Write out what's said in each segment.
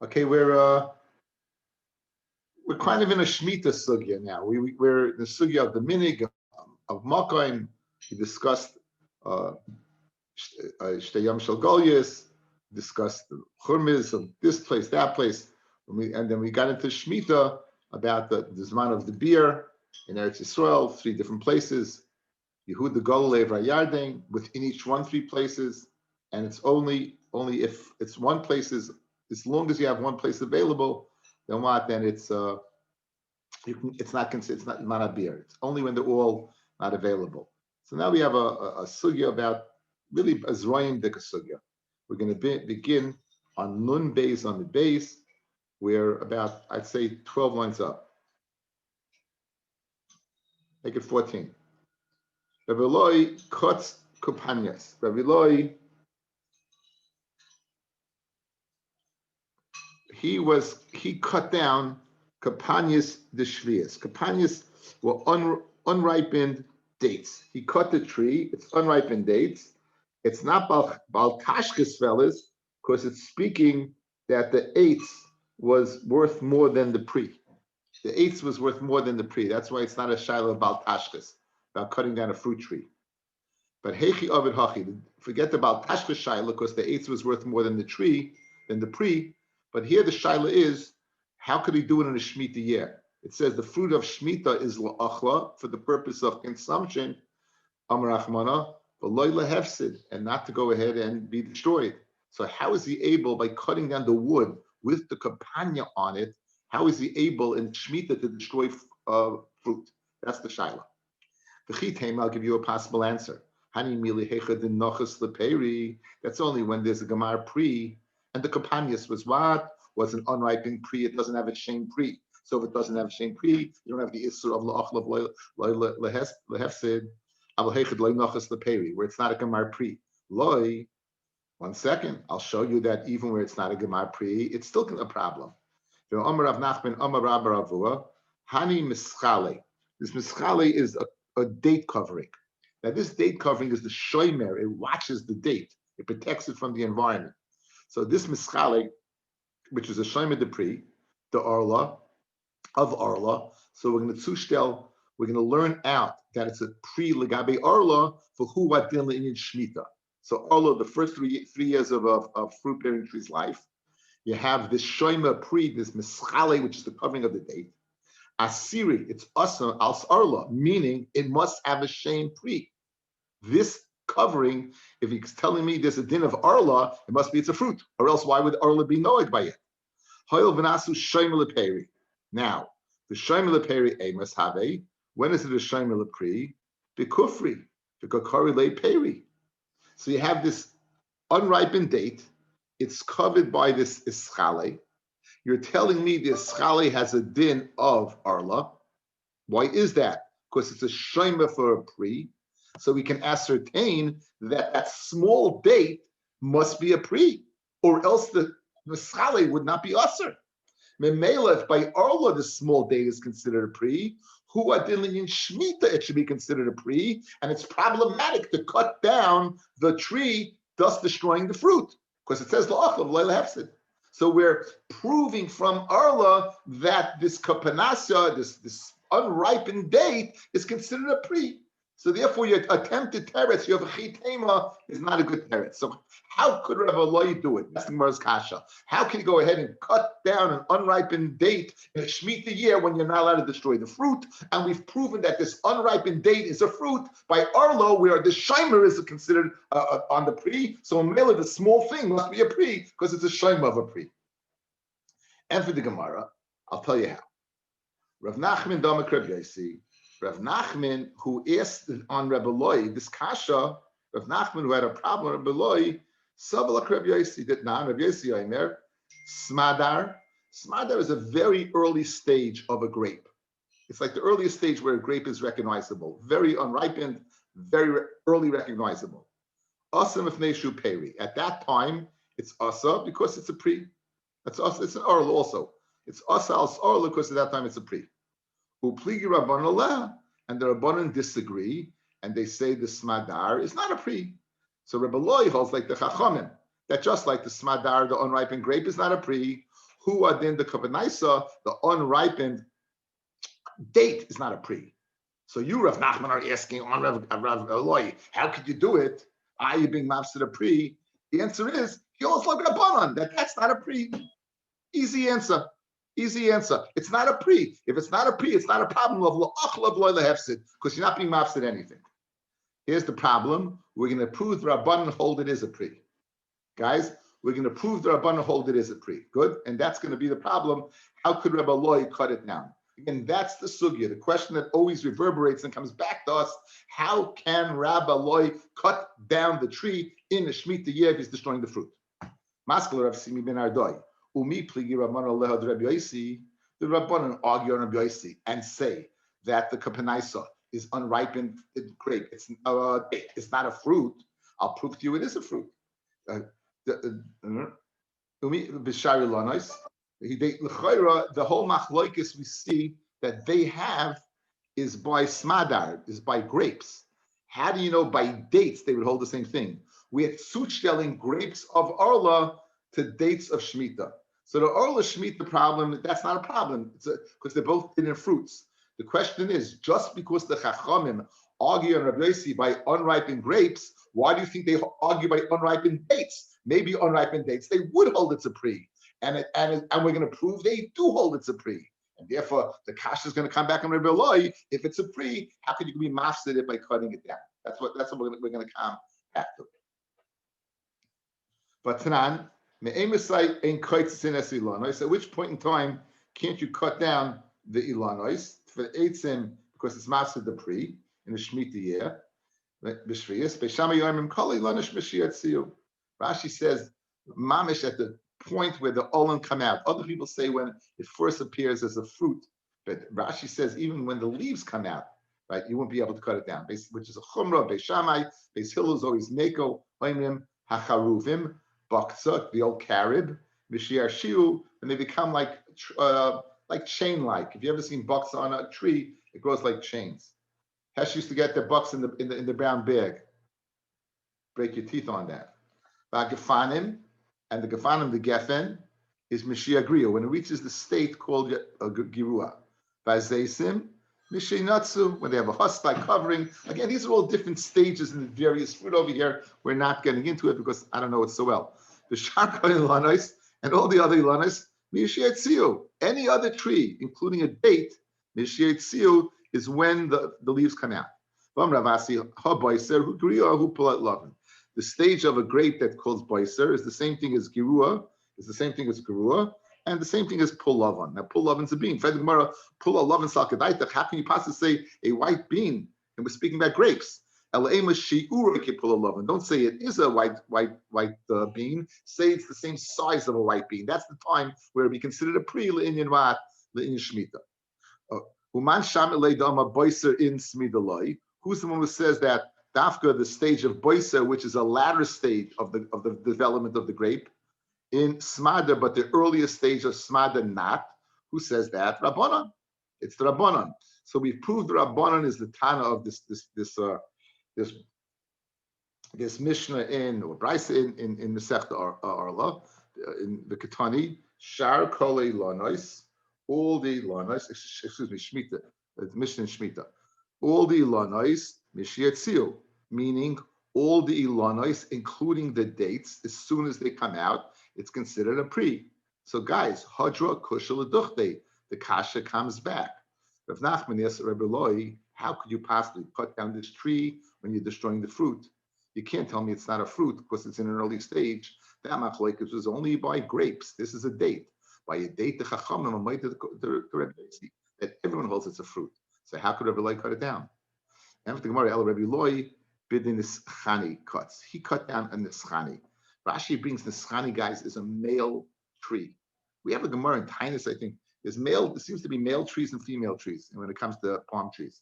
Okay, we're kind of in a Shemitah sugya now. We're in the sugya of the minig of Makayim. We discussed uh, Shteyam Shel Golyas, discussed the churmis of this place, that place, and then we got into Shemitah about the Zman of the beer in Eretz Yisrael, 3 different places. Yehud the Galilee of Yarden, within each one 3 places, and it's only if it's one place is as long as you have one place available, then what? Then it's not considered, it's not a beer. It's only when they're all not available. So now we have a sugya about really a zroyim dik sugya. We're going to begin on nun base on the base. We're about, I'd say, 12 lines up. Make it 14. Rabbi Loi cuts kupanyas. Rabbi Loi, he cut down kapanyas deshvias. Kapanyas were unripened dates. He cut the tree. It's unripened dates. It's not baltashkis, fellas, because it's speaking that the eighth was worth more than the pre. The eighth was worth more than the pre. That's why it's not a shiloh of baltashkis, about cutting down a fruit tree. But hechi ovid hachi, forget the baltashkis shiloh, because the eighth was worth more than the tree, than the pre. But here the shiloh is, how could he do it in a Shemitah year? It says the fruit of Shemitah is la'achla, for the purpose of consumption, amar achmana, v'loy lehefsid, and not to go ahead and be destroyed. So how is he able, by cutting down the wood with the kapanya on it, how is he able in Shemitah to destroy fruit? That's the shiloh. The chitem, I'll give you a possible answer. Hani mili hecha din nochas leperi. That's only when there's a gemar pre, and the kapanyas was what? Was an unripened pre. It doesn't have a shame pre. So if it doesn't have a shame pre, you don't have the issur of la'achlav lehefsid. Aval hechad loy nochas leperi, where it's not a gemar pre. Loy. 1 second, I'll show you that even where it's not a gemar pre, it's still a problem. Amar Rav Nachman, Amar Rabbi Ravua, Hani mischale. This mischale is a date covering. Now, this date covering is the shomer. It watches the date. It protects it from the environment. So this mischale, which is a shomer de pri, the arla, of arla. So we're going to zushtel, we're going to learn out that it's a pri legabe arla for hu wadin in shmita. So arla, the first three years of fruit bearing tree's life, you have this shomer pri, this mischale, which is the covering of the date. Asiri, it's asa al arla, meaning it must have a shame pre. This covering, if he's telling me there's a din of arla, it must be it's a fruit, or else why would arla be noed by it? Hoil v'nasu shomer leperi. Now, the shomer leperi amos have. When is it a shomer lepri? Bekufri, bekakari leperi. So you have this unripened date. It's covered by this ischale. You're telling me the ischale has a din of arla. Why is that? Because it's a shomer for a pre. So we can ascertain that that small date must be a pre, or else the ischale would not be usher. Memela, if by arla the small date is considered a pre, who adin in shmita it should be considered a pre, and it's problematic to cut down the tree, thus destroying the fruit, because it says la'achal v'lo hefsid. So we're proving from arla that this kapanasya, this unripened date, is considered a pre. So therefore, your attempted teretz, you have a chitema, is not a good teretz. So how could Rabbi Loi do it? That's the Gemara's kasha. How can you go ahead and cut down an unripened date in a Shemitah year when you're not allowed to destroy the fruit? And we've proven that this unripened date is a fruit by Arlo, where the shimer is considered on the pre. So in Mela, the small thing must be a pre because it's a shimer of a pre. And for the Gemara, I'll tell you how. Rav Nachman Damak Reb Yosi. Rav Nachman, who asked on Rebbe Loi, this kasha, Rav Nachman, who had a problem with Rebbe Loi, Sabalak Reb Yosi did not. Reb Yosi Omer, Smadar. Smadar is a very early stage of a grape. It's like the earliest stage where a grape is recognizable, very unripened, very early recognizable. Asa Mifneshu Peri. At that time, it's Asa because it's a pre. That's Asa. It's an Arla also. It's Asa al Arla because at that time it's a pre. Upligi Rabban Allah, and the Rabbanan disagree, and they say the Smadar is not a pre. So Rebbe Loi holds like the Chachamim, that just like the Smadar, the unripened grape, is not a pre. Who are then the Kabanaisa, the unripened date is not a pre. So you, Rav Nachman, are asking on Rav Eloi, how could you do it? Are you being mafsid a pre? The answer is, he also like Rabbanon, that's not a pre. Easy answer. Easy answer. It's not a pre. If it's not a pre, it's not a problem of la'achla v'loy lehefsid, because you're not being mafsid anything. Here's the problem. We're going to prove the Rabbanon hold it is a pre. Guys, we're going to prove the Rabbanon hold it is a pre. Good? And that's going to be the problem. How could Rabbi Eloi cut it down? Again, that's the sugya, the question that always reverberates and comes back to us. How can Rabbi Eloi cut down the tree in the Shemitah year if he's destroying the fruit? Maskal Rav Simi ben Ardoi. Umi pligi Rabbanon aleha Rabbi Yosi. The Rabbanon argue on Rabbi Yosi and say that the kapanaisa is unripened grape. It's not a fruit. I'll prove to you it is a fruit. The whole machloikis we see that they have is by smadar, is by grapes. How do you know by dates they would hold the same thing? We had suchtelling grapes of Arla to dates of Shemitah. So the Arla Shemitah problem, that's not a problem because they're both in fruits. The question is, just because the Chachamim argue on Rabbi Yossi by unripened grapes, why do you think they argue by unripened dates? Maybe unripened dates, they would hold it's a pre. And we're going to prove they do hold it's a pre. And therefore, the kasha is going to come back on Rabbi Eloi. If it's a pre, how could you be mafsid it by cutting it down? That's what we're going to come back to. But Tanan, at which point in time can't you cut down the ilanos for eitzim because it's mafsid the pre in the Shemitah year? Rashi says, mamish at the point where the olim come out. Other people say when it first appears as a fruit, but Rashi says even when the leaves come out, right, you won't be able to cut it down. Which is a chumrah. Beis Shammai, Beis Hillel is always meko, oimrim, hacharuvim, baktzot, the old carib, mishiar shiu, and they become like chain-like. If you ever seen bucks on a tree, it grows like chains. Hesh used to get their bucks in the brown bag. Break your teeth on that. Gefanim, and the Gefanim, the Gefen, is Mashiach Griya, when it reaches the state called Girua. Vazeisim, Mishinatsu, when they have a hostile covering. Again, these are all different stages in the various fruit over here. We're not getting into it because I don't know it so well. The Sharka Ilanos and all the other Ilanos, Mishiach Tziu. Any other tree, including a date, Mishiach Tziu, is when the leaves come out. The stage of a grape that calls boiser is the same thing as girua, and the same thing as pulavan. Now, pulavan's a bean. How can you possibly say a white bean? And we're speaking about grapes. Don't say it is a white bean. Say it's the same size of a white bean. That's the time where it be considered a pre le'inyan shmita. Human sham eleidama boiser in smidaloi. Who's the one who says that Dafka, the stage of boiser, which is a latter stage of the development of the grape, in smada, but the earliest stage of smada not? Who says that? Rabbanon. It's the Rabbanon. So we've proved the Rabbanon is the Tana of this Mishnah in or Brisa in the Sechta Arla, in the Ketani, Shar Kole Lanois, all the Lanois, excuse me, Shemitah, the Mishnah in Shemitah, all the Lanois, Mishiatzil, meaning all the Ilanois, including the dates, as soon as they come out, it's considered a pre. So guys, Hadra Kushal Duchte, the Kasha comes back. Rav Nachman asks Rabbi Eloi, how could you possibly cut down this tree when you're destroying the fruit? You can't tell me it's not a fruit because it's in an early stage. That machlokes was only by grapes. This is a date. By a date, the Chachamim are made to Rabbi Yosi, that everyone holds it's a fruit. So how could Rabbi Eloi cut it down? And the Gemara, El Rabbi Eloi bid in Nischani cuts. He cut down a Nischani. Rashi brings Nischani, guys, is a male tree. We have a Gemara in Tainus, I think. There seems to be male trees and female trees when it comes to palm trees.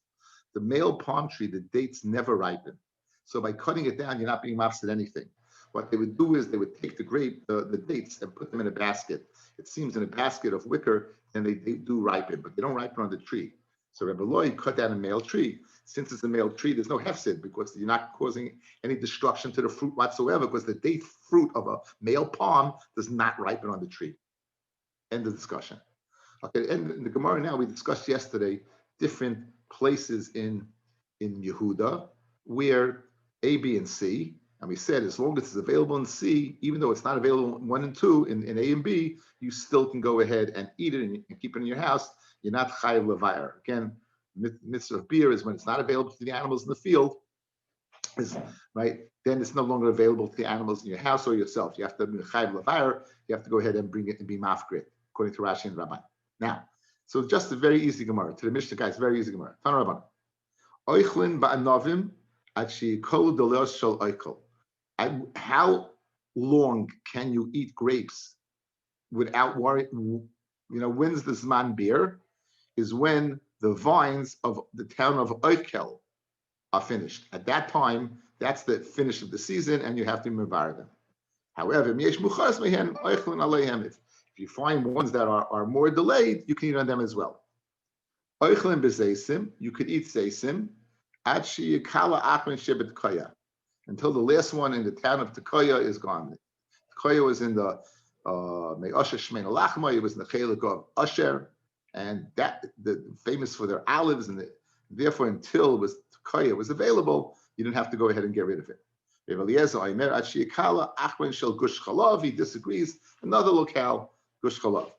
The male palm tree, the dates never ripen. So by cutting it down, you're not being mafsid anything. What they would do is they would take the dates and put them in a basket. It seems in a basket of wicker, and they do ripen, but they don't ripen on the tree. So Rabbi Eloi cut down a male tree. Since it's a male tree, there's no hefsid because you're not causing any destruction to the fruit whatsoever because the date fruit of a male palm does not ripen on the tree. End of discussion. Okay, and in the Gemara now, we discussed yesterday different places in Yehuda where A, B, and C, and we said as long as it's available in C, even though it's not available in 1 and 2 in A and B, you still can go ahead and eat it and keep it in your house. You're not chayav levayer. Again, mitzvah of beer is when it's not available to the animals in the field, is right. Then it's no longer available to the animals in your house or yourself. You have to be chayav levayer. You have to go ahead and bring it and be mafgrid, according to Rashi and Rabbi. Now, so just a very easy Gemara. To the Mishnah guys, very easy Gemara. Tan Rabban. Oichlin ba'anavim at she'ikol delos shel oichel. How long can you eat grapes without worry? When's the Zman beer? Is when the vines of the town of Oichel are finished. At that time, that's the finish of the season, and you have to mevar them. However, if you find ones that are more delayed, you can eat on them as well. Oichlin b'zeisim, you could eat zeisim, until the last one in the town of Tekoya is gone. Tekoya was in the Me'asher Shmein Lachma, it was in the Chelik of Asher, and that famous for their olives, and therefore until Tekoya was available, you didn't have to go ahead and get rid of it. He disagrees. Another locale, Gush Chalav.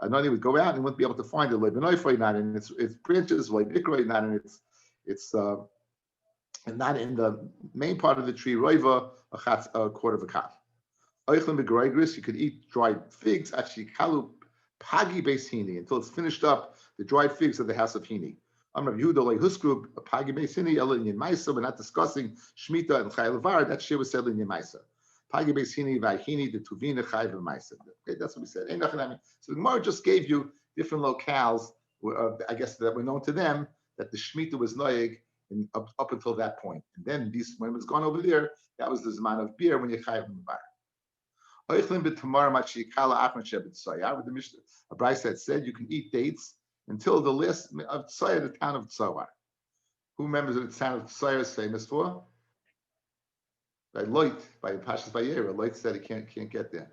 Anani would go out and wouldn't be able to find it. Not in its branches, not in its and not in the main part of the tree. Roiva a quarter of a cup. Oichlin begreigris, you could eat dried figs. Actually, kalu pagi beis hini until it's finished up. The dried figs of the house of Hini. I'm Rabbi Yehuda like Huskub pagi beis hini ela in Maisa. We're not discussing shmita and chayil var. That shit was said in Maisa. Pagi beis hini vayhini the tuvina chayil Maisa. Okay, that's what we said. So the Gemara just gave you different locales. I guess that were known to them that the shmita was noyeg up until that point, and then when it was gone over there, that was the zman of beer when you chayv mevar. Oichlin b'tamar machikala achman shebet soya. With the Mishnah, a brayse that said you can eat dates until the last of Soya, the town of Tzawar. Who remembers what the town of Tzawar is famous for? By Loit, by Pashas Vayera. Loit said he can't get there.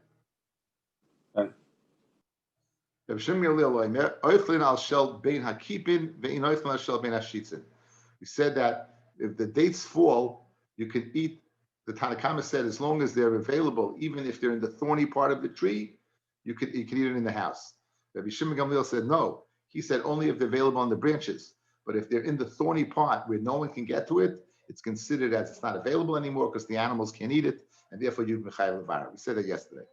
We said that if the dates fall, you can eat. The Tanakama said as long as they're available, even if they're in the thorny part of the tree, you can eat it in the house. Rabbi Shimon Gamliel said no. He said only if they're available on the branches. But if they're in the thorny part where no one can get to it, it's considered as it's not available anymore because the animals can't eat it, and therefore you can chayil levar. We said that yesterday.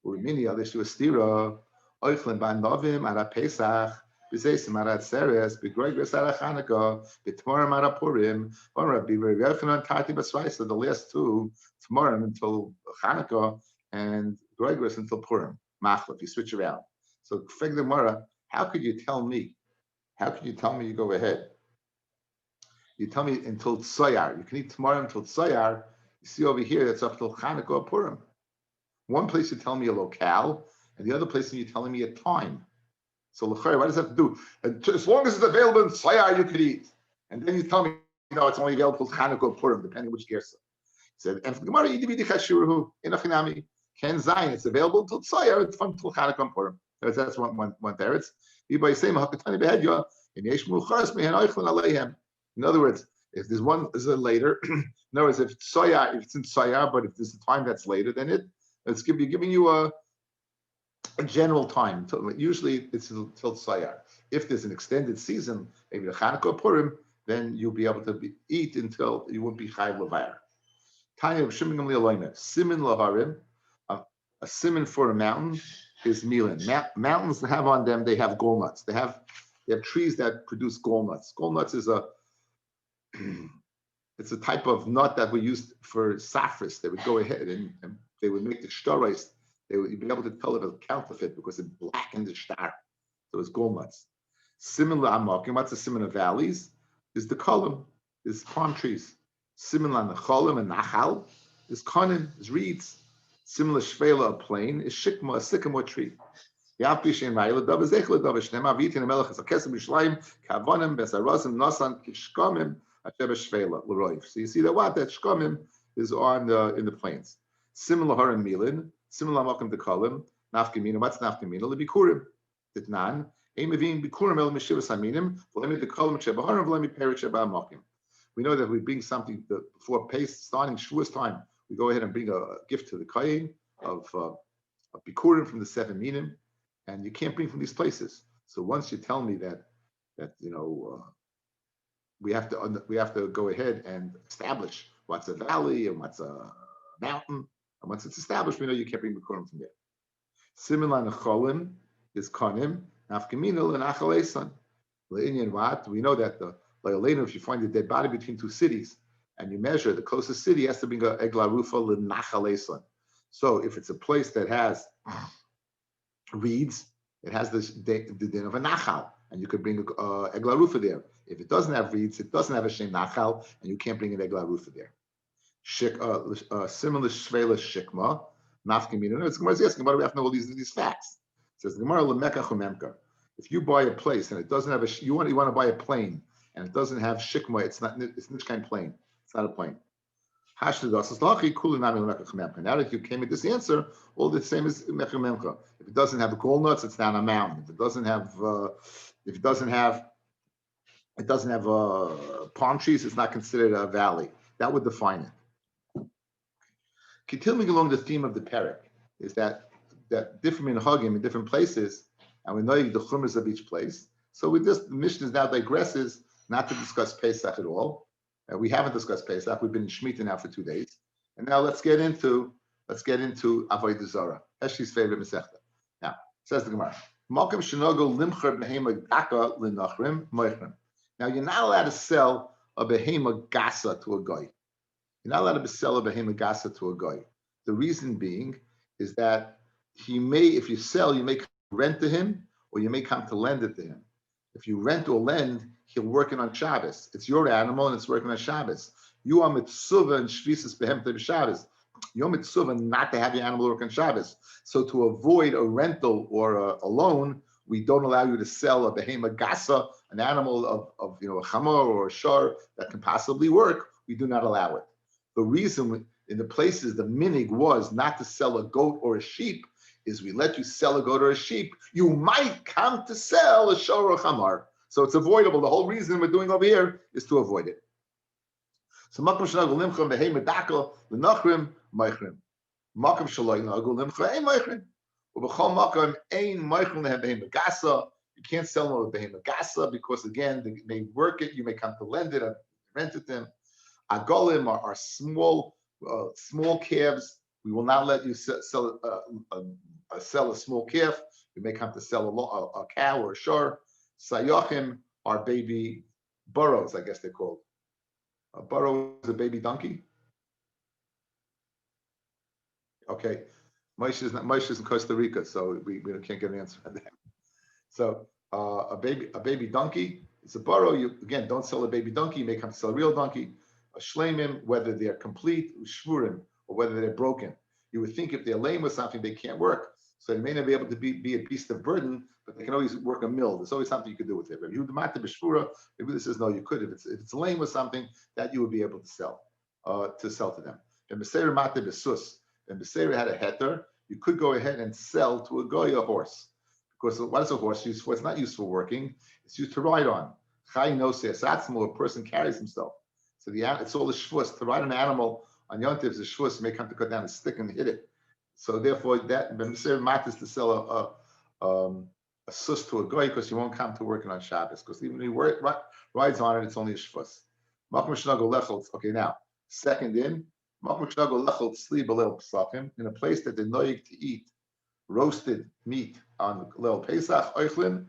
Urmini alishu stira oichlin ban novim ara pesach b'zeisim ara tzeres b'gregres ara chanukah b'tmorim ara purim Rabbi Yochanan tarti b'svaisa the last two tmorim until Chanukah and gregres until Purim machlef. You switch around. So Feg the Mara, how could you tell me? How could you tell me you go ahead? You tell me until Tzoyar. You can eat tomorrow until Tzoyar. You see over here, that's up till Chanukah or Purim. One place you tell me a locale, and the other place you're telling me a time. So, what does that have to do? As long as it's available in Tzoyar, you could eat. And then you tell me, no, it's only available till Chanukah or Purim, depending on which gersa. He said, and for the Gemara, Inachinami, Ken Zayin, it's available until Tzoyar, it's from till Chanukah and Purim. That's one teretz. In other words, if there's one is later, in other words, if it's in Soya, but if there's a time that's later, then it's giving you a general time. Usually it's till Soya. If there's an extended season, maybe the Chanukah or Purim, then you'll be able to eat until you won't be chayv levayer. Tanya of Shimon Gamliel Loimer, Simin Laharim, a simin for a mountain is milin. Mountains have on them, they have gall nuts. They have trees that produce gall nuts. Gall nuts is it's a type of nut that we used for saffras. They would go ahead and they would make the shtarais. They would be able to tell it as counterfeit because it blackened the shtar. So it's gall nuts. Similar amakim, what's the similar valleys? Is the column, is palm trees. Similar necholim and nachal is konim, is reeds. Similar shvela, a plain, is shikma, a sycamore tree. So you see the what? That shkomim is on in the plains. Similar harim milin, similar makom dekalim, nafkamina. What's nafkamina? Lebikurim. Ditnan. Emavim bikurim el meshivas haminim. V'lemi dekalim shebaharim v'lemi perit sheba'amakim. We know that we bring something before starting Shavuos time. We go ahead and bring a gift to the Kayin of Bikurim from the 7 Minim, and you can't bring from these places. So once you tell me that we have to go ahead and establish what's a valley and what's a mountain, and once it's established, we know you can't bring Bikurim from there. Similar to Cholim is Kanim, Nafkamino and Achalesan. Le'inyan what? We know that later, if you find a dead body between 2 cities and you measure, the closest city has to bring a egla rufa l'nachaleson. So if it's a place that has reeds, it has the din of a nachal, and you could bring a egla rufa there. If it doesn't have reeds, it doesn't have a shem nachal, and you can't bring an egla rufa there. Similar shvela shikma, nafkamina. It's Gemara's asking, why do we have to know all these facts? It says the Gemara lemeka chumemka. If you buy a place and it doesn't have you want to buy a plane and it doesn't have shikma, it's nishkain plane. It's not a plane. Now that you came with this answer, all the same as mechememcha. If it doesn't have walnuts, it's down a mountain. If it doesn't have palm trees, it's not considered a valley. That would define it. Continuing along the theme of the parak is that different minhagim in different places, and we know the chumras of each place. So the Mishnah now digresses not to discuss Pesach at all. We haven't discussed Pesach. We've been in Shemitah now for 2 days, and now let's get into Avodah Zarah, Eshli's favorite Masechta. Now says the Gemara, Malkim shenogo limcher behema gaka linachrim moichrim. Now you're not allowed to sell a behema gasa to a guy. You're not allowed to sell a behema gasa to a guy. The reason being is that if you sell, you may rent to him, or you may come to lend it to him. If you rent or lend, he'll working on Shabbos. It's your animal and it's working on Shabbos. You are mitzvah and shvisas behemta b'Shabbos. You're mitzvah not to have your animal work on Shabbos. So to avoid a rental or a loan, we don't allow you to sell a behema gasa, an animal of a chamor or a shar that can possibly work. We do not allow it. The reason in the places the minig was not to sell a goat or a sheep is we let you sell a goat or a sheep. You might come to sell a shor or a chamar. So it's avoidable. The whole reason we're doing over here is to avoid it. So makom shenagul limcha behema daka l'nachrim meichrim. Makom shaloi nagul limcha ein meichrim. Ubechol makom ein meichrim lehem behema gasa. You can't sell them with behema gasa because again they may work it. You may come to lend it and rent it to them. Agolim are small calves. We will not let you sell a small calf. You may come to sell a cow or a shor. Sayachim are baby burros, I guess they're called. A burro is a baby donkey. Okay, Moshe is in Costa Rica, so we can't get an answer on that. So a baby donkey, it's a burro. You again don't sell a baby donkey. You may come to sell a real donkey. A shleimim, whether they're complete, shvurim, or whether they're broken. You would think if they're lame or something, they can't work. So they may not be able to be a beast of burden, but they can always work a mill. There's always something you could do with it. Maybe this says no, you could. If it's lame or something, that you would be able to sell to them. And Beseir Mate Besus, and Beseir had a heter, you could go ahead and sell to a goy a horse. Because what is a horse used for? It's not used for working, it's used to ride on. Chai no says a person carries himself. So it's all a shvus. To ride an animal on Yontiv is a shvus, may come to cut down a stick and hit it. So therefore, that Beseir Mate is to sell a sus to a goy because he won't come to working on Shabbos. Because even if he rides on it, it's only a shvus. Okay, now second in in a place that they're noyig to eat roasted meat on Leil Pesach oichlin,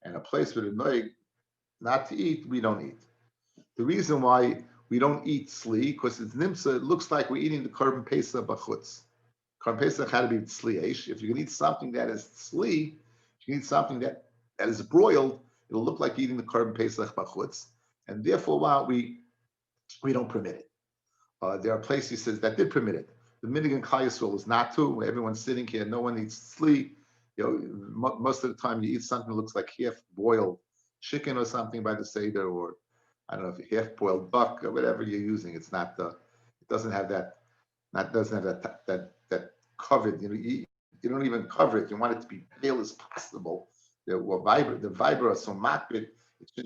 and a place where they're noyig not to eat, we don't eat. The reason why we don't eat sli because it's nimsa. It looks like we're eating the korban pesach bachutz. Korban pesach had to be sli. If you can eat something that is sli, if you can eat something that is broiled, it'll look like eating the korban pesach bachutz, and therefore, we don't permit it. There are places he says that did permit it. The minig in Klal Yisrael is not to. Where everyone's sitting here, no one eats sli. Most of the time you eat something that looks like half-boiled chicken or something by the seder, or I don't know if half-boiled buck or whatever you're using. It's not It doesn't have that. Doesn't have that covered. You don't even cover it. You want it to be pale as possible. The vibra is so makbid.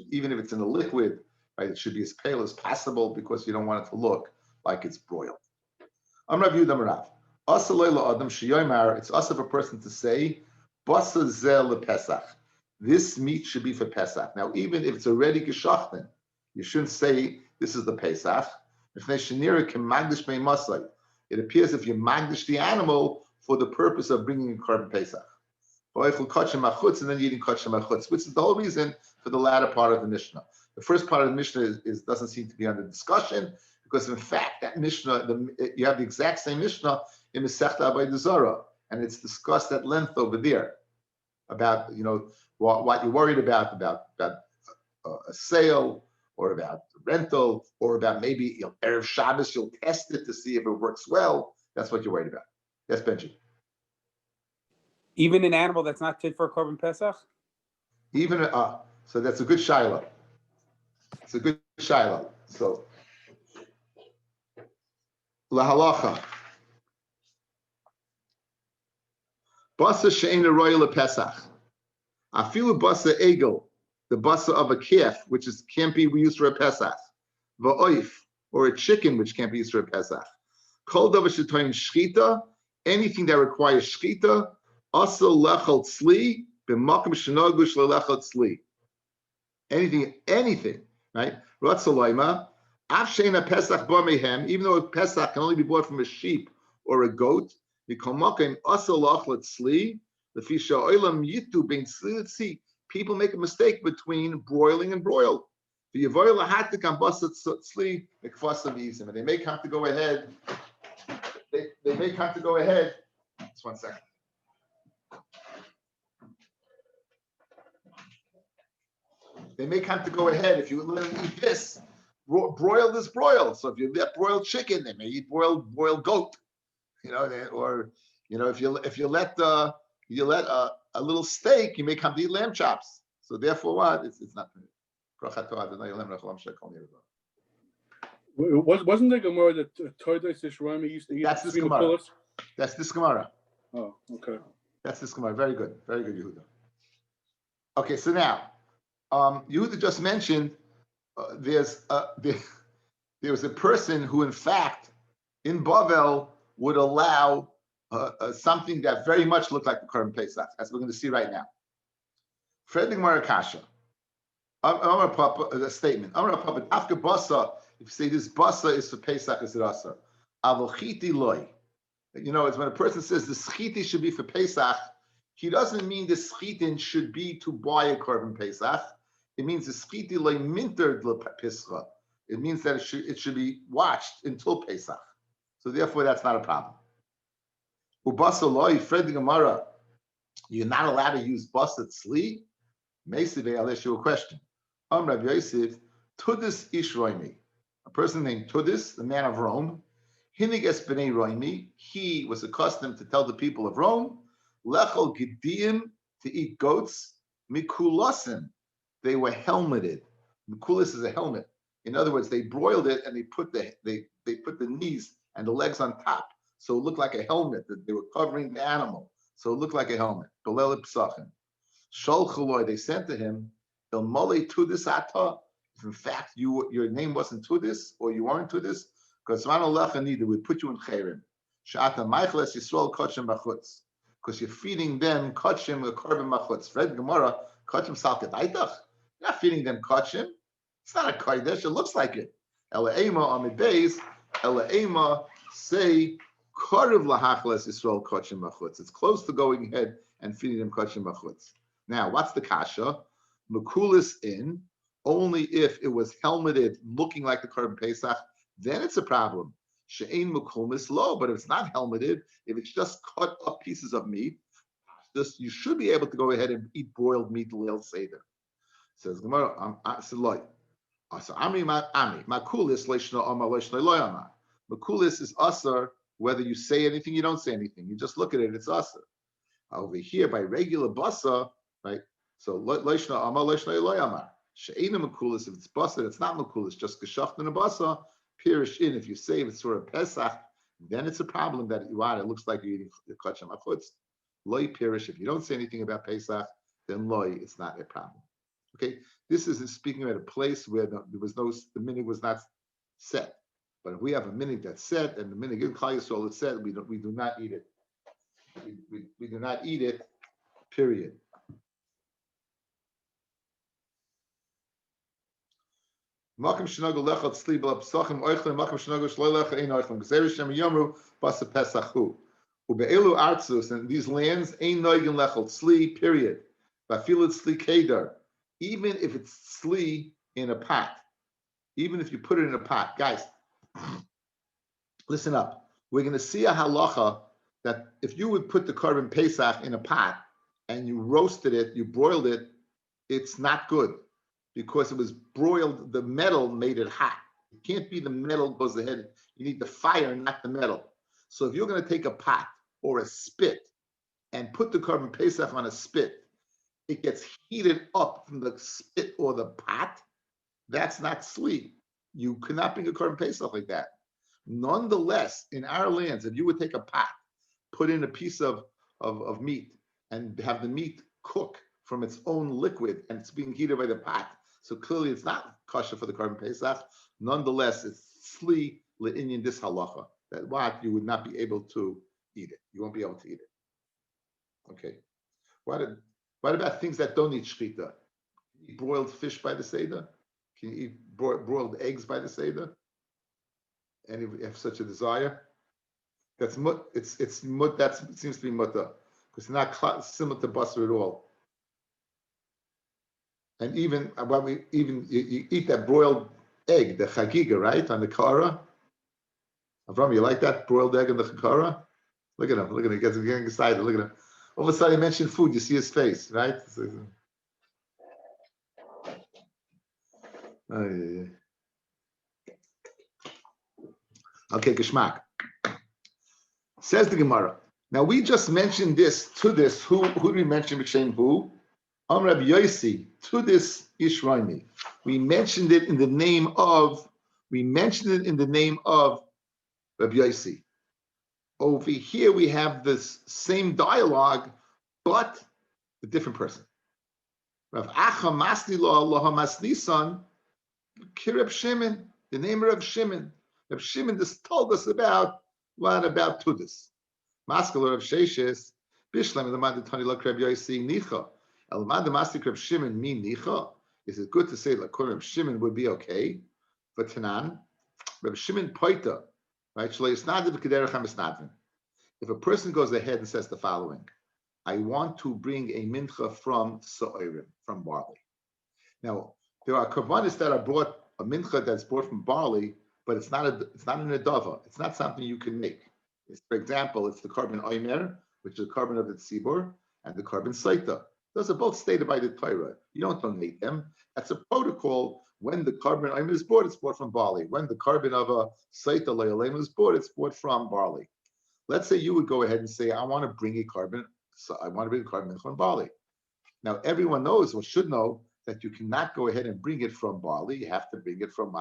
Even if it's in a liquid, right? It should be as pale as possible because you don't want it to look like it's broiled. I'm Rabbi Yehuda Marav. Asa loyla adam sheyoymar. It's us of a person to say, basa zeh lePesach. This meat should be for Pesach. Now, even if it's already geshachten, you shouldn't say this is the Pesach. It appears if you magdish the animal for the purpose of bringing in korban Pesach. And then eating kachim machutz, which is the whole reason for the latter part of the Mishnah. The first part of the Mishnah doesn't seem to be under discussion because, in fact, that Mishnah, you have the exact same Mishnah in Masechta Avodah Zarah, and it's discussed at length over there about what you're worried about a sale or about rental or about maybe Erev Shabbos you'll test it to see if it works well. That's what you're worried about. Yes, Benji. Even an animal that's not fit for a korban Pesach? Even so that's a good shiloh. It's a good shiloh. So lahalacha. Basa she'ena royal Pesach. Afilu basa egel, the basa of a calf, which can't be used for a Pesach. Va'oif, or a chicken, which can't be used for a Pesach. Kol davar shetoyin shchita, anything that requires shchita, asa lechal tzli, b'makom shenogush lelechal tzli. Anything, right? Ratzaloima, af she'ena Pesach ba mehem, even though a Pesach can only be bought from a sheep or a goat, people make a mistake between broiling and broiled. And they may come to go ahead. They may come to go ahead. Just 1 second. They may come to go ahead if you let them eat this. Broiled is broiled. So if you let broiled chicken, they may eat broiled goat. If you let a little steak, you may come to eat lamb chops. So therefore, what? It's not permitted. Wasn't the Gemara that Todos Yisrael used to eat? That's this Gemara. That's this Gemara. Oh, okay. That's this Gemara. Very good, Yehuda. Okay, so now Yehuda just mentioned there was a person who, in fact, in Bavel would allow something that very much looked like the korban Pesach, as we're going to see right now. Fred Gemara Kasha. A statement. After basa, if you say this basa is for Pesach, is it asa? Avochiti loy. It's when a person says the schiti should be for Pesach, he doesn't mean the schitin should be to buy a korban Pesach. It means the schiti loy minter pischa. It means that it should be watched until Pesach. So therefore, that's not a problem. Ubasa loy, Fred Gemara, you're not allowed to use basa tzli. Meisive, I'll ask you a question. Rabbi Yosef, Tudis ish Roimi, a person named Tudis, the man of Rome. Hiniges b'nei Roimi, he was accustomed to tell the people of Rome, Lechol Gideim, to eat goats, Mikulasim, they were helmeted. Mikulis is a helmet. In other words, they broiled it and they put the knees and the legs on top, so it looked like a helmet, that they were covering the animal, so it looked like a helmet. Belel Pesachim. Shol they sent to him, El Mole Tudis Ata. If in fact your name wasn't Tudis or you weren't Tudis, because they would put you in Chayrim. Shata Maichles Yisrael Kachim Machutz. Because you're feeding them Kachim or Korban Machutz. Fred Gemara, Kachim Salket Aitach. You're not feeding them Kachim. It's not a Kodesh, it looks like it. Ela Ema Amid Beis, Ela Ema say Kariv Lahachles Yisrael Kachim Machutz. It's close to going ahead and feeding them Kachim Machutz. Now, what's the kasha? Makulis in, only if it was helmeted, looking like the korban Pesach, then it's a problem. She'ein makulis low, but if it's not helmeted, if it's just cut up pieces of meat, you should be able to go ahead and eat broiled meat l'leil seder. Says Gemara, Makulis leishna ama leishna loyama. Makulis is asar, whether you say anything, you don't say anything. You just look at it, it's asar. Over here, by regular basa, right? So leishna ama leishna loyama. She'ena makulis. If it's basa, it's not makulis. Just geshacht in a basa. pirish in. If you say it's for a Pesach, then it's a problem that it looks like you're eating the kacham achutz. Loy pirish. If you don't say anything about Pesach, then loy, it's not a problem. Okay, this is speaking about a place where the minig was not set. But if we have a minig that's set and the minig in Klal Yisrael is set, we do not eat it. We do not eat it. Period. Makom shenagol lechot tzli b'la psachim oichlin makom shenagol shloi lecha ein oichlin gzeir shem yomru basa pesachu ube'elu artzus, and these lands ein noigin lechot tzli, period. Vafilut tzli keder, even if it's tzli in a pot, even if you put it in a pot. Guys, listen up. We're going to see a halacha that if you would put the korban pesach in a pot and you roasted it, you broiled it, it's not good. Because it was broiled, the metal made it hot. It can't be the metal goes ahead. You need the fire, not the metal. So if you're going to take a pot or a spit and put the korban pesach on a spit, it gets heated up from the spit or the pot. That's not sweet. You cannot bring a korban pesach like that. Nonetheless, in our lands, if you would take a pot, put in a piece of meat, and have the meat cook from its own liquid, and it's being heated by the pot, so clearly it's not kosher for the korban pesach. Nonetheless, it's sli le'inyan this halacha, that what you would not be able to eat it. You won't be able to eat it. Okay. What about things that don't need shchita? Can you eat broiled fish by the Seder? Can you eat broiled eggs by the Seder? And if you have such a desire, that's that seems to be mutter, because it's not similar to basar at all. And even you eat that broiled egg, the chagiga, right, on the kara. Avram, you like that broiled egg on the kara? Look at him. He's getting excited. Look at him. All of a sudden, he mentioned food. You see his face, right? Okay, geschmack. Says the Gemara. Now we just mentioned this to this. Who did we mention? B'shem who? Rabbi Yossi, to this Ishraimi. We mentioned it in the name of Rabbi Yossi. Over here we have this same dialogue, but a different person. Rav Acha Masli Lo Allah Maslisan, Kireb Shimon, the name of Rav Shimon. Rav Shimon just told us about Tudis. Maskal Rav Sheshes, Bishlam Lamad Tani Lo Rav Yossi Nicha. Elmad Masli Rav Shimon mean Nicha. Is it good to say like Rav Shimon would be okay? But Tanan, Rav Shimon Poita, right? If a person goes ahead and says the following, I want to bring a mincha from Sa'orim, from barley. Now, there are kavanis that are brought, a mincha that's brought from barley, but it's not an adava. It's not something you can make. For example, it's the korban oimer, which is the korban of the tzibur, and the korban saita. Those are both stated by the Torah. You don't donate them. That's a protocol. When the korban oimer is brought, it's brought from barley. When the korban of a saita le'olem is brought, it's brought from barley. Let's say you would go ahead and say, I want to bring a korban from barley. Now, everyone knows or should know that you cannot go ahead and bring it from barley. You have to bring it from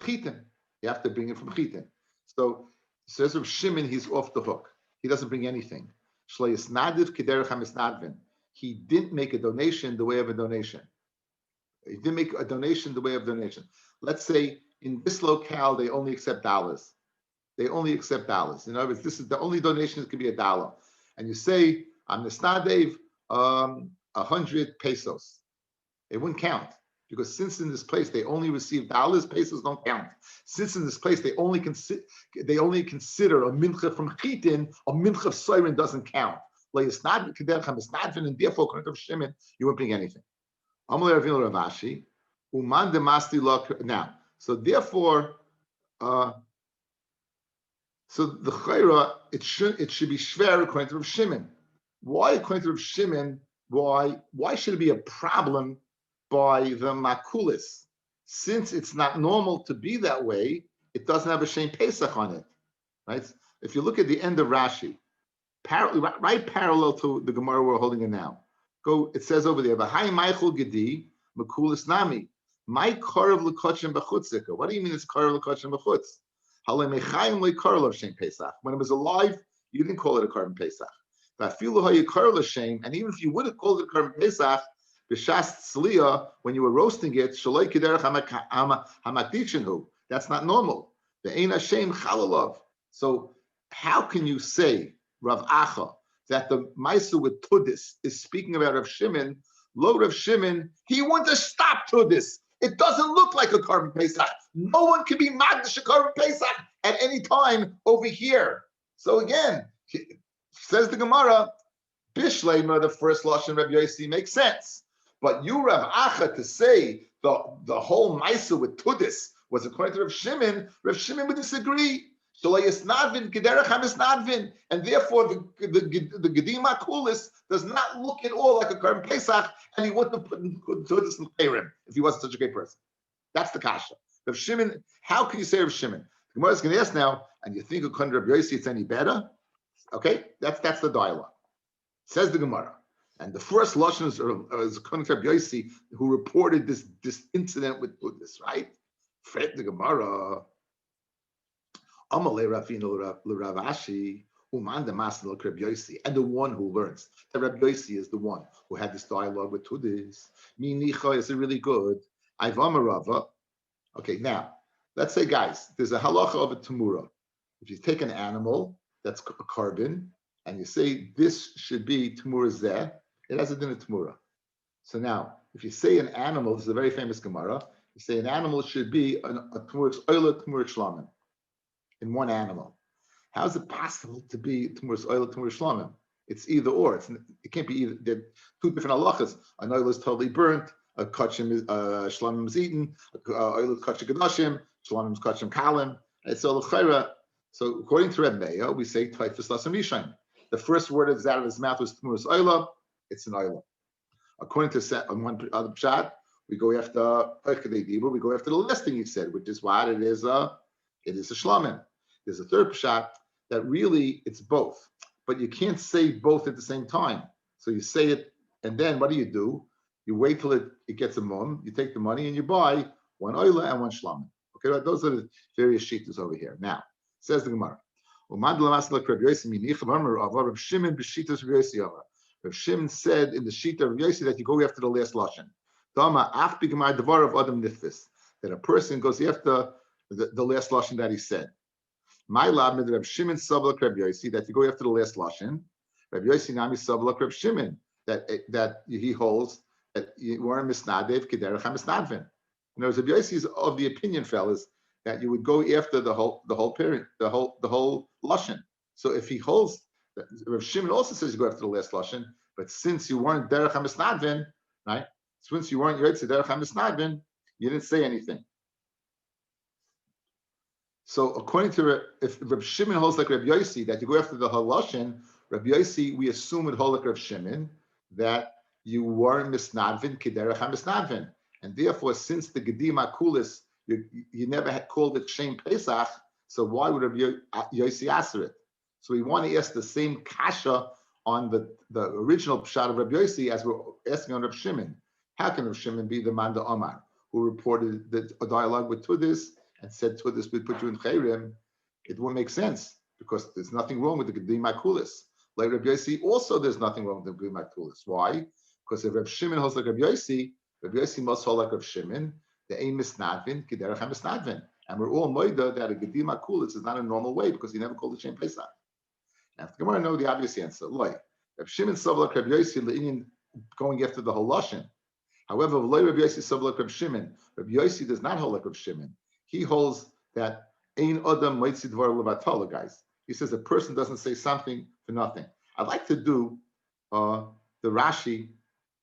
chitin. You have to bring it from chitin. So, says of Shimon, he's off the hook. He doesn't bring anything. He didn't make a donation the way of a donation. He didn't make a donation the way of donation. Let's say in this locale, they only accept dollars. They only accept dollars. In other words, this is the only donation that can be $1. And you say, I'm Nesnadev, 100 pesos. It wouldn't count. Because since in this place they only receive dollars, pesos don't count. Since in this place they only consider a mincha from chitin, a mincha of soirin doesn't count. And therefore, according to Shimon, you won't bring anything. Now, so therefore, so the chayra, it should be shver according to Rav Shimon. Why according to Rav Shimon? Why should it be a problem by the makulis? Since it's not normal to be that way, it doesn't have a Shem Pesach on it, right? If you look at the end of Rashi, right parallel to the Gemara we're holding it now, it says over there, V'hai Meichel Gedi Makulis Nami. My karav l'kochim b'chutzika. What do you mean it's karav l'kochim b'chutz? Halemechayim le'karav l'shem Pesach. When it was alive, you didn't call it a korban Pesach. V'afilu ha'yikarav l'shem, and even if you would have called it a korban Pesach, b'shas tzliya, when you were roasting it, shaloi kederach hamakdichinhu. That's not normal. Ve'ein Hashem chalalov. So how can you say, Rav Acha, that the Maisu with Tudis is speaking about Rav Shimon? Lo Rav Shimon, he wouldn't have stopped Tudis. It doesn't look like a korban Pesach. No one can be Magdash a korban Pesach at any time over here. So again, says the Gemara, Bishlema, the first Lashon Rabbi Yossi makes sense. But you, Rav Acha, to say the whole Maisu with Tudis was according to Rav Shimon would disagree. And therefore, the Gedima Kulis does not look at all like a korban Pesach, and he wouldn't have put Tudis in Peirim if he wasn't such a great person. That's the kasha. Rav Shimon, how can you say Rav Shimon? The Gemara is going to ask now, and you think according to Rabbi Yossi it's any better? Okay, that's the dialogue. Says the Gemara. And the first Lashon is according to Rabbi Yossi, who reported this incident with Tudis, right? Fred the Gemara. Amalei Rafino L'Ravashi Uman the Master Rabbi Yossi, and the one who learns that Rabbi Yossi is the one who had this dialogue with Tudis. Minicha is really good. Ivamarava. Okay, now let's say, guys, there's a halacha of a tamura. If you take an animal that's a carbon and you say this should be tamura zeh, it has a din of tamura. So now, if you say an animal, this is a very famous Gemara. You say an animal should be a tamura oila tamura shlamim. In one animal. How is it possible to be Tumuras Oil, Tumuras Shlamim? It's either or. It can't be either. There are two different halachas. An oil is totally burnt, a kachim is shlamim is eaten, oil is kachim gadashim, shlamim is kachim kalim. It's all l'chayra. So according to Reb Meir, we say Taifus Lasam Rishon. The first word that's out of his mouth was Tumuras Oil. It's an oil. According to on one other pshat, we go after we go after the last thing he said, which is what it is a shlamim. There's a third pshat that really it's both, but you can't say both at the same time. So you say it, and then what do? You wait till it gets a mum, you take the money and you buy one oila and one shlamim. Okay, those are the various shittas over here. Now, says the Gemara. Rav Shimon said in the shita of Yossi that you go after the last lashon. That a person goes after the last lashon that he said. My lab made Rav Shimon Savlak Rabbi Yossi that you go after the last lashon. Rabbi Yossi Nami Savlak Rav Shimon that he holds that you weren't misnadev kederach misnadvin. In other words, Rabbi Yossi is of the opinion, fellas, that you would go after the whole period, the whole lashon. So if he holds, Rav Shimon also says you go after the last lashon, but since you weren't derech misnadvin, right? Since you weren't yotze derech misnadvin, you didn't say anything. So according to if Reb Shimon holds like Reb Yossi that you go after the haloshin, Reb Yossi we assume would hold like Reb Shimon that you weren't misnadvin kederach misnadvin, and therefore since the gedima kulis you never had called it Shem Pesach, so why would Reb Yossi answer it? So we want to ask the same kasha on the original pshat of Reb Yossi as we're asking on Reb Shimon. How can Reb Shimon be the man the Omar who reported a dialogue with Tudis and said to this, we put you in Chayrim? It won't make sense because there's nothing wrong with the Gedima Kulis. Like Rabbi Yossi, also there's nothing wrong with the Gedima Kulis. Why? Because if Rabbi Shimon holds like Rabbi Yossi must hold like Rabbi Shimon, the aim is misnadvin, Kederach misnadvin. And we're all moida that a Gedima Kulis is not a normal way because he never called it Shem Pesach. Now, if you want to know the obvious answer, like Rabbi Shimon saw like Rabbi Yossi, the Indian going after the haloshin. However, Rabbi Yossi saw like Rabbi Shimon. Rabbi Yossi does not hold like Rabbi Shimon. He holds that ein adam moitzi dvar levatala, guys. He says a person doesn't say something for nothing. I'd like to do the Rashi.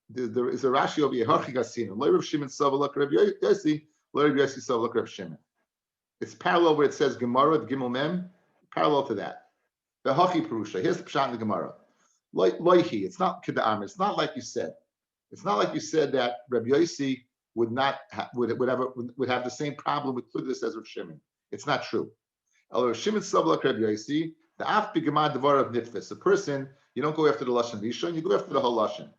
There is a Rashi over here. Harchi gasina. Lo Rav Shimon savalak Rav Yossi. Lo Rav Yossi savalak Rav Shimon. It's parallel where it says Gemara, the Gimel Mem. Parallel to that. The Hachi Perusha. Here's the pshat in the Gemara. Loihi. It's not keda'am. It's not like you said. It's not like you said that Rav Yossi would have the same problem with Tudis as Rav Shimon. It's not true. Rav Shimon savalak Rav Yossi. The af b'gemad devar of nitfis. A person, you don't go after the lashon rishon, you go after the whole lashon.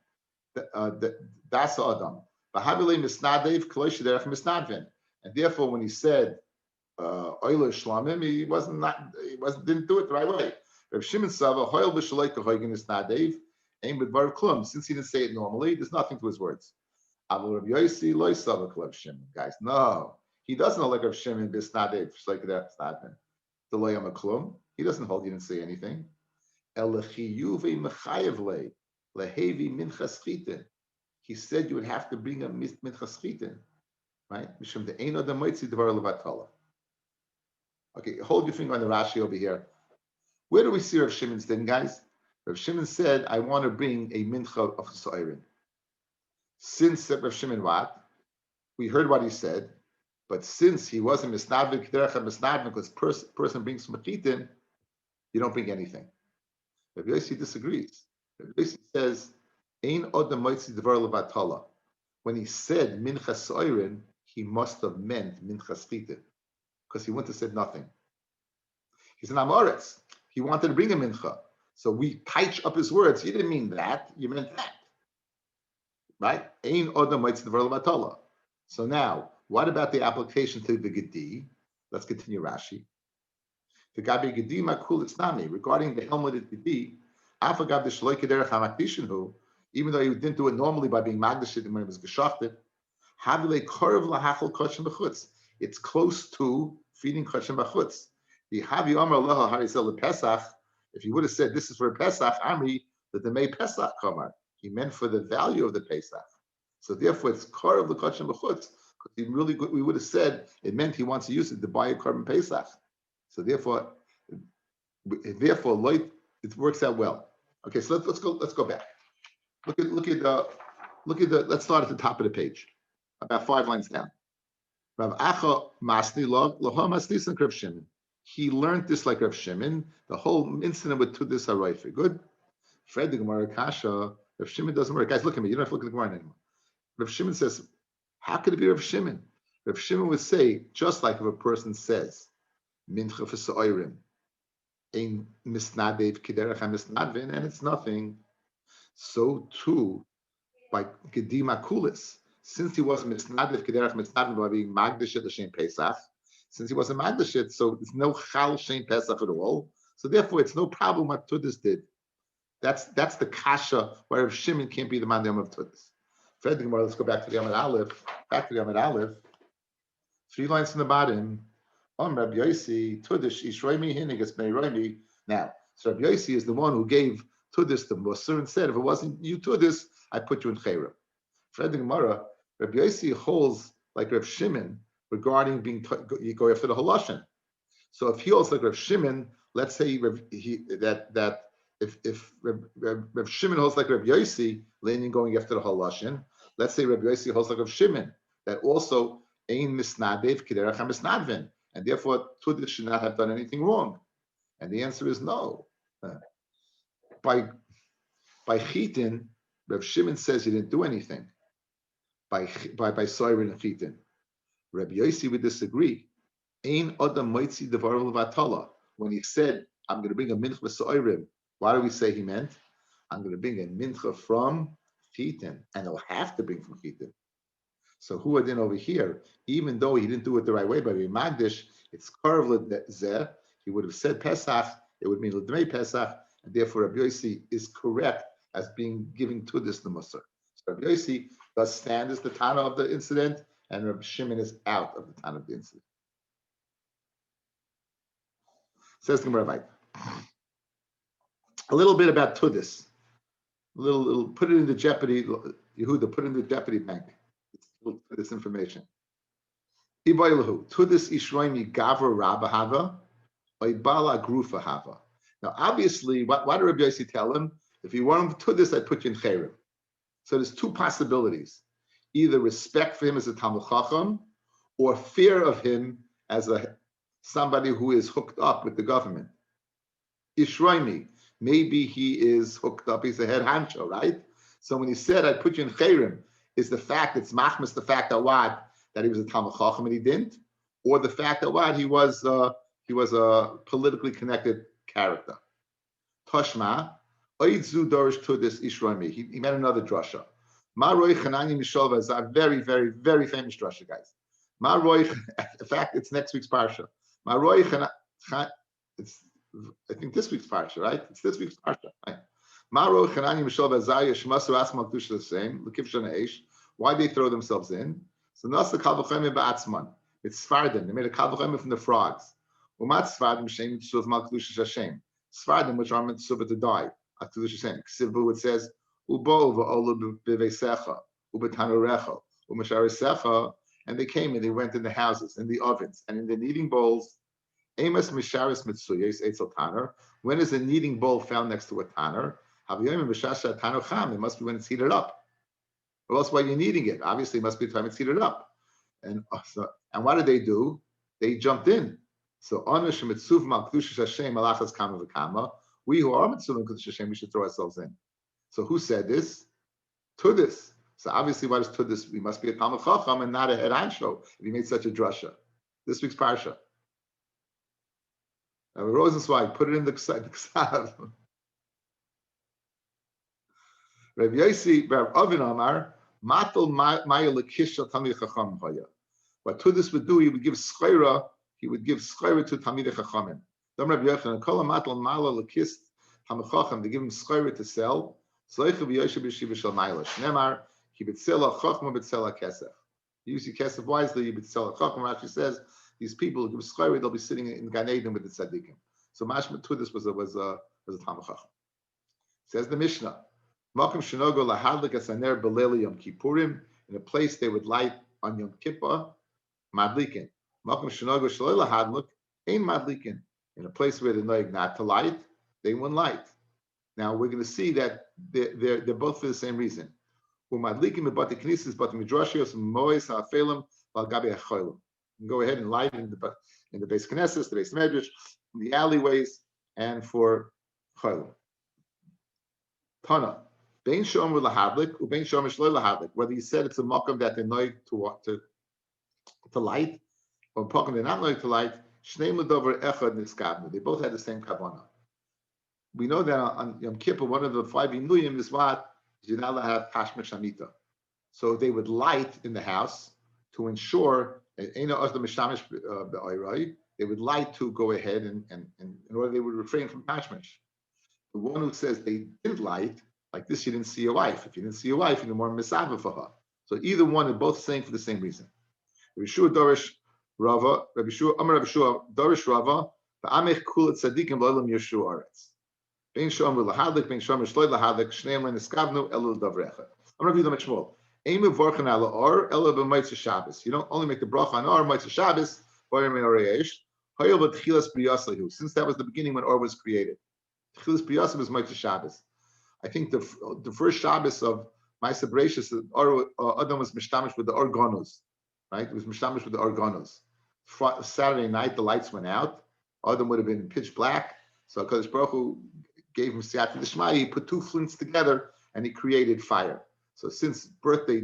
Dasa adam. And therefore, when he said Euler Shlamim, didn't do it the right way. Rav Shimon Sava Hoil b'Shaloi Kahoigin Misnadev Aim B'Dvar Klum. Since he didn't say it normally, there's nothing to his words. Aval Rav Yosi Loi Sava Rav Shimon. Guys, no, he doesn't know like Rav Shimon Bisnadev like that Snadman. The Loyam Klum. He doesn't hold. He didn't say anything. El Lechiyuve Mechayev Le Lehevi Minchas Chitin. He said you would have to bring a Minchas Chitin, right? Mishum the Eino the Moitzi Dvar Levatala. Okay, hold your finger on the Rashi over here. Where do we see Rav Shimon's din, guys? Rav Shimon said, I want to bring a mincha of Chesairin. Since Rav Shimon what? We heard what he said, but since he wasn't misnadvik, because person brings machitin, you don't bring anything. Rav Yossi disagrees. Rav Yossi says, Ein odam moitzi devar levatala. When he said mincha soirin, he must have meant mincha chitin, because he wouldn't have said nothing. He's an Amoritz. He wanted to bring a mincha. So we patch up his words. You didn't mean that. You meant that. Right? Ein odam moitzi devar levatala. So now, what about the application to the Gedi? Let's continue Rashi. The Gabi Gedi Makul Isnami, regarding the helmeted Gedi, Afagav the Shloi Kederech HaMakdishin, even though he didn't do it normally by being Magdashit when it was Geshachted, Havile Korv Lahachal Koshem B'chutz. It's close to feeding Koshem B'chutz. The Havi Omer Leha Harisel Pesach, if he would have said this is for Pesach, Amri, that the May Pesach Kamar, he meant for the value of the Pesach. So therefore, it's Korv L'Koshem B'chutz. We would have said it meant he wants to use it to buy a carbon Pesach. So therefore, it works out well. Okay, so let's go back. Look at the. Let's start at the top of the page, about 5 lines down. Rav Acha Masni Log Laha Masni San Rav Shimon. He learned this like Rav Shimon. The whole incident with Tudis Haroifer. Good. Fred the Gemara Kasha. Rav Shimon doesn't work. Guys, look at me. You don't have to look at the Gemara anymore. Rav Shimon says, how could it be Rav Shimon? Rav Shimon would say, just like if a person says, Mincha v'sa'orim, ein misnadev kiderech ha-misnadvin, and it's nothing. So too, by Gedima Kulis, since he wasn't misnadev kiderech misnadvin by being magdashit l'shem Pesach, since he wasn't magdashit, so there's no chal shem Pesach at all. So therefore, it's no problem what Tudis did. That's the kasha where Rav Shimon can't be the mandam of Tudis. Let's go back to the Amid Aleph. Back to the Amid Aleph. 3 lines from the bottom. Rabbi Yossi, Tudish, Ishroimi, Hinigas, Meiroimi. Now, so Rabbi Yossi is the one who gave Tudis to Musar and said, if it wasn't you Tudis, I put you in Chayrim. Fred the Gemara, Rabbi Yossi holds like Rav Shimon regarding you go after the Haloshin. So if he holds like Rav Shimon, let's say if Rav Shimon holds like Rabbi Yossi, leaning going after the Haloshin, let's say Rabbi Yossi holds like Rav Shimon, that also ein misnadev kiderech ha-misnadvin, and therefore Tudis should not have done anything wrong. And the answer is no. By Chitin, Rav Shimon says he didn't do anything. By Soirin and Chitin, Rabbi Yossi would disagree. Ein adam moitzi devar levatala. When he said, I'm going to bring a mincha v'soirim, why do we say he meant? I'm going to bring a mincha from Chitin, and he'll have to bring from Chitin. So who adin over here, even though he didn't do it the right way by being Magdish, it's Karv Zeh, he would have said Pesach, it would mean L'dmei Pesach, and therefore Rabbi Yossi is correct as being giving to this the Musar. So Rabbi Yossi does stand as the Tana of the incident, and Rabbi Shimon is out of the Tana of the incident. Says the Gemara, a little bit about Tudis. Little put it in the jeopardy, Yehuda, put it in the jeopardy bank. This information. Tudis ishroimi gavra rabba hava, oibala grufa hava. Now, obviously, what did Rabbi Yossi tell him? If you want him to this, I put you in chayrim. So there's 2 possibilities: either respect for him as a Talmud Chacham, or fear of him as somebody who is hooked up with the government. Ishroimi, maybe he is hooked up. He's a head honcho, right? So when he said, "I put you in chayrim," is the fact it's machmas the fact that he was a Talmud Chacham and he didn't, or the fact that he was a politically connected character. Toshma, oidzu dorish tudis ishroimi. He made another drasha. Maroi Chanani Mishol Vazar, very, very, very famous drasha, guys. Maroi, in fact, it's next week's parsha. Maroi Chanani, it's, I think this week's parsha, right? It's this week's parsha, right? Maroi Chanani Mishol Vazar, Yeshmasu Asmal Tusha the same, L'kiv Shana Eish. Why they throw themselves in? So Nasa Kal V'Chemim Ba'atzman. It's Sfardim. They made a Kal V'Chemim from the frogs. Umat Sfardim Shem Tzuv Mal Kedusha Hashem. Sfardim, which are meant to die. At Kedusha Hashem. Ksivbu, it says, Ubo v'olu b'veisecha, ub'tanorecha, u'masharisecha, and they came and they went in the houses, in the ovens, and in the kneading bowls. Amos misharis mitzuyes etzel tanner. When is a kneading bowl found next to a tanner? Havayim b'shasha tanner cham. It must be when it's heated up. Or else, why are you kneading it? Obviously, it must be the time it's heated up. And what did they do? They jumped in. So onish mitzuv mal kedusha Hashem malachas kama v'kama. We who are mitzuv kedusha Hashem, we should throw ourselves in. So who said this? Tudis. So obviously, what is Tudis? We must be a Talmud Chacham and not a head honcho if he made such a drasha. This week's parsha. Now, Rosenzweig, put it in the Ksav. Rabbi Yossi, Rav Avin Amar, Matal Maya Lekisha Talmid Chacham Chaya. What Tudis would do, he would give schayra to Talmid Chachamim. Dam Rabbi Yochanan, Kol Matal Mala Lekis Talmid Chacham, they give him schayra to sell. Use your kesef wisely. You b'tzela chacham. Rashi says these people who give schayra, they'll be sitting in Gan Eden with the tzaddikim. So mashma to this was a talmid chacham. Says the Mishnah, Makom shenogo lahadlik asaner b'leil Yom Kippurim, in a place they would light on Yom Kippur, madlikin. Makom shenogo shaloi lahadlik ein madlikin, in a place where they're noig not to light, they won't light. Now we're going to see that they're both for the same reason. You can go ahead and light in the base Knesset, the base Medrash, in the alleyways, and for Chaylim. Tana, bein shomer lahadlik, ubein shomer shlo lahadlik. Whether you said it's a makom that they're noig to light, or makom they're not noig to light, shnei medover echad niskabnu. They both had the same kavanah. We know that on Yom Kippur, one of the 5 inuyim is what? You're not allowed to have tashma shamita. So they would light in the house to ensure, they would light to go ahead and in order they would refrain from tashmish. The one who says they didn't light, like this, you didn't see your wife. If you didn't see your wife, you're more misava for her. So either one are both saying for the same reason. Rabbi Shua Dorish Rava, Rabbi Shua Dorish Rava, v'amech kulat tzadikim lo'olam yeshu aretz. Bein shomer lahadlik, bein shomer shloy lahadlik, shneim le'niskavnu elu davrecha. I'm going to read them at Shmuel. Ein mevorchen ala or elu b'motzei Shabbos. You don't only make the bracha on or motzei Shabbos, boyer me'oreyesh. Hayol v'tchilas b'yasahu. Since that was the beginning when or was created, tchilas b'yasahu was motzei Shabbos. I think the first Shabbos of Ma'aseh Bereishis, Adam was mishtamish with the organos, right? It was mishtamish with the organos. Saturday night the lights went out. Adam would have been pitch black. So HaKadosh Baruch Hu gave him siyata d'shmaya. He put 2 flints together and he created fire. So since birthday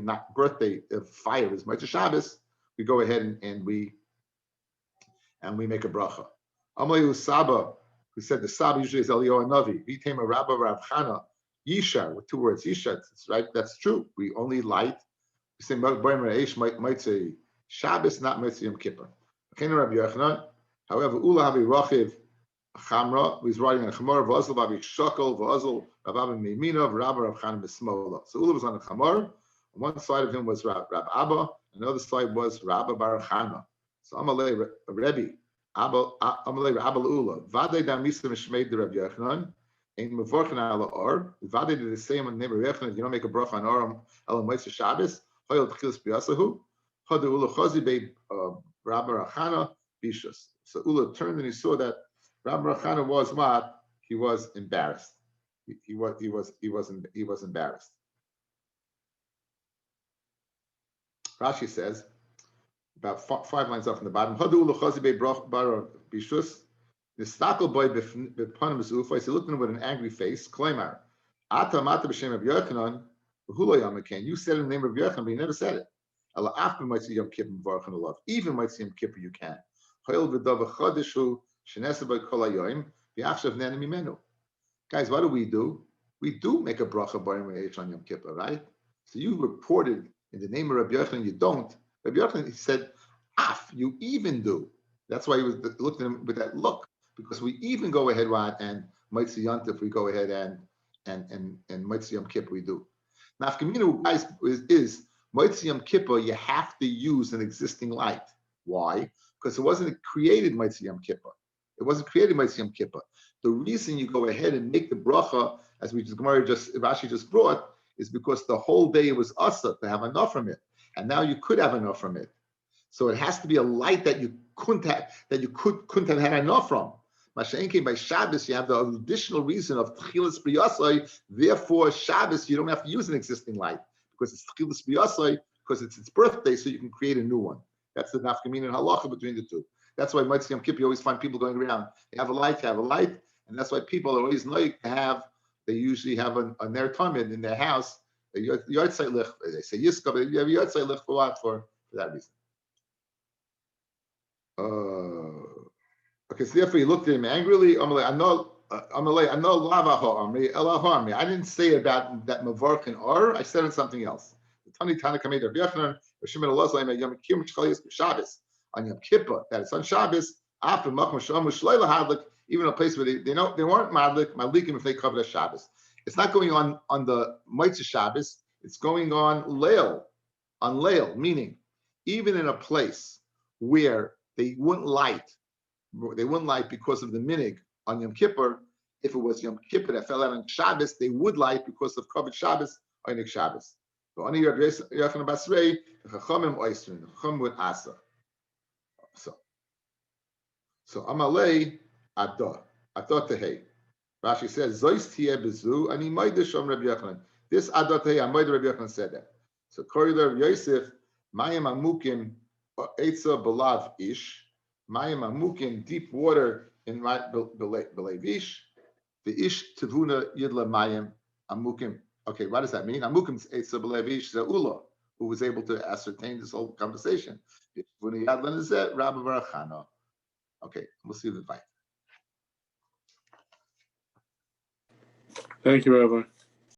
of fire is Motzei Shabbos, we go ahead and we make a bracha. Amalei Saba, who said the Saba usually is Eliyahu Hanavi. Vitem a Rabba Rav Chana Yishar with 2 words. Yishar, that's right. That's true. We only light. We say Motzei Shabbos, not Motzei Yom Kippur. Rabbi Yochanan. However, Ula Havi Rachiv Chamra, who is riding on a Chamor, V'azal Babi Shakal, V'azal Rabbi Meimina, Rabbi Rav Chanan B'Smola. So Ula was on a Chamor. On one side of him was Rab Abba, and the other side was Rabbi Baruch Chana. So Amalei Rebbe, Amalei Rabbi Ula, Vadei Dam Misa Mishmeid the Rabbi Yochanan, Ein Mevorchen Ala Or, Vadei did the same on the name of Rabbi Yochanan. If you don't make a bracha on Or, Elam Motzei Shabbos, Hoyel Tchilas B'Yasahu, Hada Ula Chazi Bei Rabbi Baruch Chana Bishus. So Ula turned and he saw that Rabbi Baruch Chana was what? He was embarrassed. He was embarrassed. Rashi says, about 5 lines off in the bottom, Hadu Ula Chazi Bei Baruch Bishus, the stakel boy b'panim b'zufos, he looked at him with an angry face, Klaimar, Ata Mata b'shem of Yochanan, V'hulo Yamaken, you said in the name of Yochanan, but you never said it. Allah after Motzei Yom Kippur V'varchan Olav, even Motzei Yom Kippur you can. Chayil v'dav v'chodeshu shenesa b'kol hayoyim v'achshav nene mimenu. Guys, what do? We do make a bracha b'yom reish on Yom Kippur, right? So you reported in the name of Rabbi Yochanan, you don't. Rabbi Yochanan, he said, you even do. That's why he was looked at him with that look, because we even go ahead and Motzei Yontif, we go ahead and Motzei Yom Kippur we do. Now, Nafkamina guys is Motzei Yom Kippur, you have to use an existing light. Why? Because it wasn't created Motzei Yom Kippur. It wasn't created Motzei Yom Kippur. The reason you go ahead and make the bracha, as Rashi just brought, is because the whole day it was asa to have enough from it, and now you could have enough from it. So it has to be a light that you couldn't have had enough from. Masha'enke, by Shabbos, you have the additional reason of Tchilas B'Yasai. Therefore, Shabbos, you don't have to use an existing light because it's Tchilas B'Yasai, because it's its birthday, so you can create a new one. That's the nafkamin and halacha between the two. That's why Motzei Yom Kippur, you always find people going around. They have a light, and that's why people are always like to have. They usually have a ner tamid in their house. A yortzei lich. They say yiska, but you have a yortzei lich for what? For that reason. Okay, so therefore he looked at him angrily. I didn't say about that mavarch and or. I said it something else. On Yom Kippur, that it's on Shabbos, even a place where they weren't madlikim if they covered a Shabbos. It's not going on the Motzei Shabbos. It's going on Leil, meaning even in a place where they wouldn't light because of the minig on Yom Kippur. If it was Yom Kippur that fell out on Shabbos, they would light because of covered Shabbos or Nik Shabbos. So only Yochanan Basrei, the Chachamim oisrin, the Chacham would asa. So Amalei Adah Tehei. Rashi says Zois Tieh Bezu Ani Moide Shom Rabbi Yochanan. This Adah Tehei Amoide Rabbi Yochanan said that. So Korriler Yosef Mayim Amukim Eitza Belav Ish Mayim Amukim deep water in Belev Ish the Ish Tevuna Yidla Mayim Amukim. Okay, what does that mean? Amukim Eitza Belev Ish Zeula, who was able to ascertain this whole conversation. Tevuna Yadlan is that Rabbi Barachano. Okay, we'll see the fight. Thank you, Rabbi.